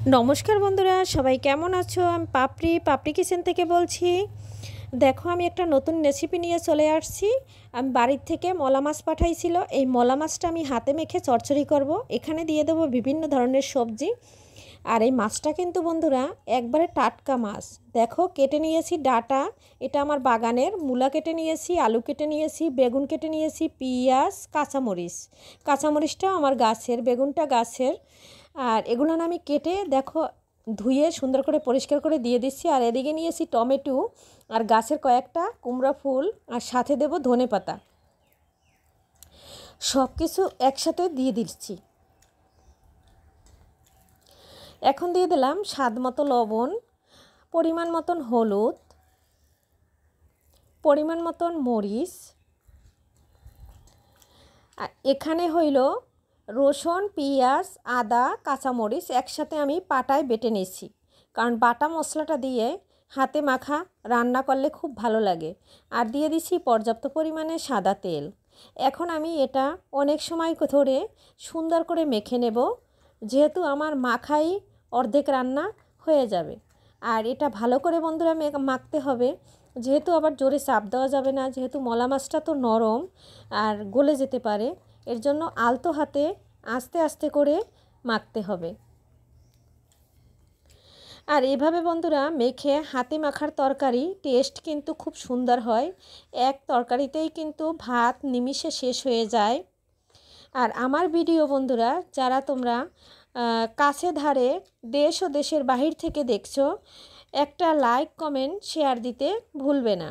নমস্কার বন্ধুরা, সবাই কেমন আছো? আমি পাপড়ি কিচেন থেকে বলছি। দেখো, আমি একটা নতুন রেসিপি নিয়ে চলে আসছি। আমি বাড়ির থেকে মলা মাছ পাঠাইছিল। এই মলা মাছটা আমি হাতে মেখে চচ্চড়ি করব। এখানে দিয়ে দেবো বিভিন্ন ধরনের সবজি। আর এই মাছটা কিন্তু বন্ধুরা একবারে টাটকা মাছ। দেখো, কেটে নিয়েছি ডাটা, এটা আমার বাগানের। মূলা কেটে নিয়েছি, আলু কেটে নিয়েছি, বেগুন কেটে নিয়েছি, পেঁয়াজ, কাঁচামরিচটাও আমার গাছের, বেগুনটা গাছের। আর এগুলো আমি কেটে দেখো ধুয়ে সুন্দর করে পরিষ্কার করে দিয়ে দিচ্ছি। আর এদিকে নিয়েছি টমেটো আর গাছের কয়েকটা কুমড়া ফুল, আর সাথে দেব ধনেপাতা। সব কিছু একসাথে দিয়ে দিচ্ছি। এখন দিয়ে দিলাম স্বাদ মতো লবণ, পরিমাণ মতন হলুদ, পরিমাণ মতন মরিচ। আর এখানে হইল রসুন, পেঁয়াজ, আদা, কাঁচামরিচ একসাথে আমি পাটায় বেটে নিয়েছি, কারণ বাটা মশলাটা দিয়ে হাতে মাখা রান্না করলে খুব ভালো লাগে। আর দিয়ে দিচ্ছি পর্যাপ্ত পরিমাণে সাদা তেল। এখন আমি এটা অনেক সময় ধরে সুন্দর করে মেখে নেব, যেহেতু আমার মাখাই অর্ধেক রান্না হয়ে যাবে। আর এটা ভালো করে বন্ধুরা মাখতে হবে, যেহেতু আবার জোরে চাপ দেওয়া যাবে না, যেহেতু মলা মাছটা তো নরম আর গলে যেতে পারে। এর জন্য আলতো হাতে আস্তে আস্তে করে মাখতে হবে। আর এভাবে বন্ধুরা মেখে হাতে মাখার তরকারি টেস্ট কিন্তু খুব সুন্দর হয়। এক তরকারিতেই কিন্তু ভাত নিমিষে শেষ হয়ে যায়। আর আমার ভিডিও বন্ধুরা যারা তোমরা কাছে ধারে দেশ ও দেশের বাহির থেকে দেখছো, একটা লাইক, কমেন্ট, শেয়ার দিতে ভুলবে না।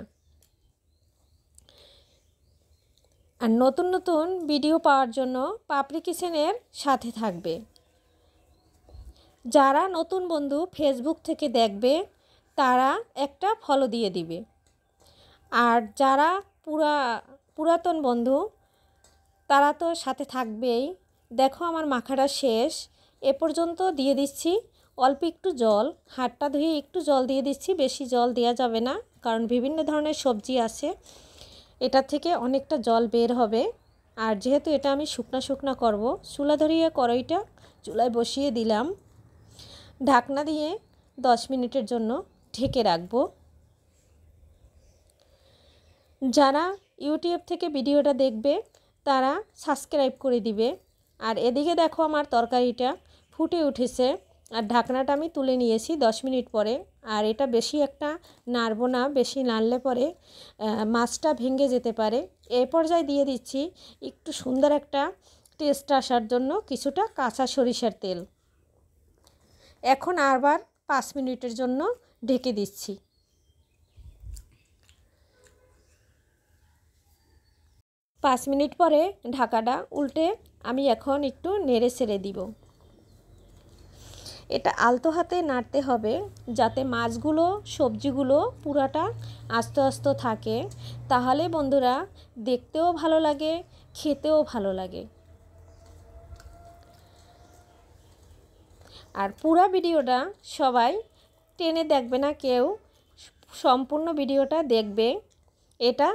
আর নতুন নতুন ভিডিও পাওয়ার জন্য পাপড়ি কিচেনের সাথে থাকবে। যারা নতুন বন্ধু ফেসবুক থেকে দেখবে তারা একটা ফলো দিয়ে দিবে। আর যারা পুরাতন বন্ধু তারা তো সাথে থাকবেই। দেখো, আমার মাখাটা শেষ। এ পর্যন্ত দিয়ে দিচ্ছি অল্প একটু জল, হাতটা ধুয়ে একটু জল দিয়ে দিচ্ছি, বেশি জল দেওয়া যাবে না, কারণ বিভিন্ন ধরনের সবজি আছে, এটা থেকে অনেকটা জল বের হবে। আর যেহেতু এটা আমি শুকনা করব, চুলা ধরিয়ে কড়াইটা চুলায় বসিয়ে দিলাম। ঢাকনা দিয়ে 10 মিনিটের জন্য ঢেকে রাখব। যারা ইউটিউব থেকে ভিডিওটা দেখবে তারা সাবস্ক্রাইব করে দিবে। আর এদিকে দেখো, আমার তরকারিটা ফুটে উঠেছে। আর ঢাকনাটা আমি তুলে নিয়েছি 10 মিনিট পরে। আর এটা বেশি একটা নাড়ব না, বেশি নাড়লে পরে মাছটা ভেঙে যেতে পারে। এই পর্যায়ে দিয়ে দিচ্ছি একটু সুন্দর একটা টেস্ট আসার জন্য কিছুটা কাঁচা সরিষার তেল। এখন আবার 5 মিনিটের জন্য ঢেকে দিচ্ছি। 5 মিনিট পরে ঢাকাটা উল্টে আমি এখন একটু নেড়ে ছেড়ে দিব। এটা আলতো হাতে নাড়তে হবে, যাতে মাছগুলো সবজিগুলো পুরাটা আস্তে আস্তে থাকে। তাহলে বন্ধুরা দেখতেও ভালো লাগে, খেতেও ভালো লাগে। আর পুরো ভিডিওটা সবাই টেনে দেখবে না, কেউ সম্পূর্ণ ভিডিওটা দেখবে, এটা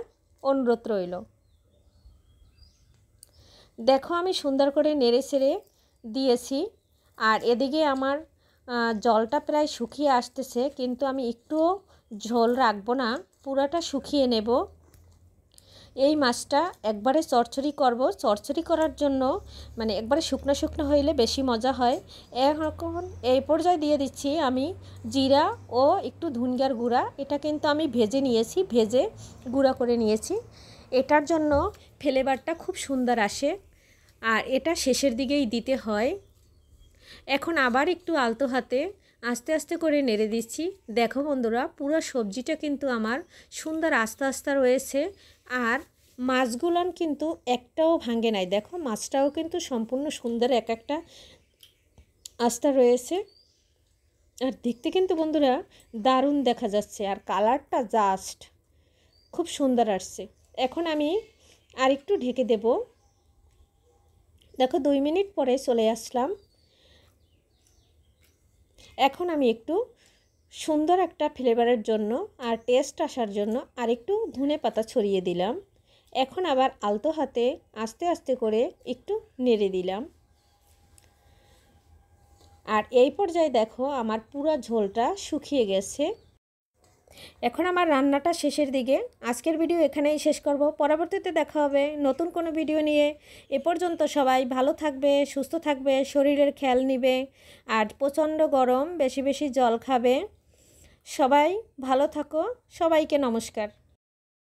অনুরোধ রইল। দেখো, আমি সুন্দর করে নেড়ে ছেড়ে দিয়েছি। আর এদিকে আমার জলটা প্রায় শুকিয়ে আসতেছে, কিন্তু আমি একটুও ঝোল রাখবো না, পুরাটা শুকিয়ে নেব। এই মাছটা একবারে চচ্চড়ি করব। চচ্চড়ি করার জন্য মানে একবারে শুকনো হইলে বেশি মজা হয়। এখন এই পর্যায়ে দিয়ে দিচ্ছি আমি জিরা ও একটু ধনিয়ার গুঁড়া। এটা কিন্তু আমি ভেজে নিয়েছি, ভেজে গুঁড়া করে নিয়েছি। এটার জন্য ফ্লেভারটা খুব সুন্দর আসে। আর এটা শেষের দিকেই দিতে হয়। এখন আবার একটু আলতো হাতে আস্তে আস্তে করে নেড়ে দিচ্ছি। দেখো বন্ধুরা, পুরো সবজিটা কিন্তু আমার সুন্দর আস্তে আস্তে রয়েছে। আর মাছগুলান কিন্তু একটাও ভাঙে নাই। দেখো, মাছটাও কিন্তু সম্পূর্ণ সুন্দর এক একটা আস্তা রয়েছে। আর দেখতে কিন্তু বন্ধুরা দারুণ দেখা যাচ্ছে, আর কালারটা জাস্ট খুব সুন্দর আসছে। এখন আমি আর একটু ঢেকে দেব। দেখো, 2 মিনিট পরে চলে আসলাম। এখন আমি একটু সুন্দর একটা ফ্লেভারের জন্য আর টেস্ট আসার জন্য আর একটু ধনেপাতা ছড়িয়ে দিলাম। এখন আবার আলতো হাতে আস্তে আস্তে করে একটু নেড়ে দিলাম। আর এই পর্যায়ে দেখো আমার পুরো ঝোলটা শুকিয়ে গেছে। এখন আমার রান্নাটা শেষের দিকে। আজকের ভিডিও এখানেই শেষ করব। পরবর্তীতে দেখা হবে নতুন কোনো ভিডিও নিয়ে। এ পর্যন্ত সবাই ভালো থাকবে, সুস্থ থাকবে, শরীরের খেয়াল নেবে। আর প্রচণ্ড গরম, বেশি বেশি জল খাবে। সবাই ভালো থাকো। সবাইকে নমস্কার।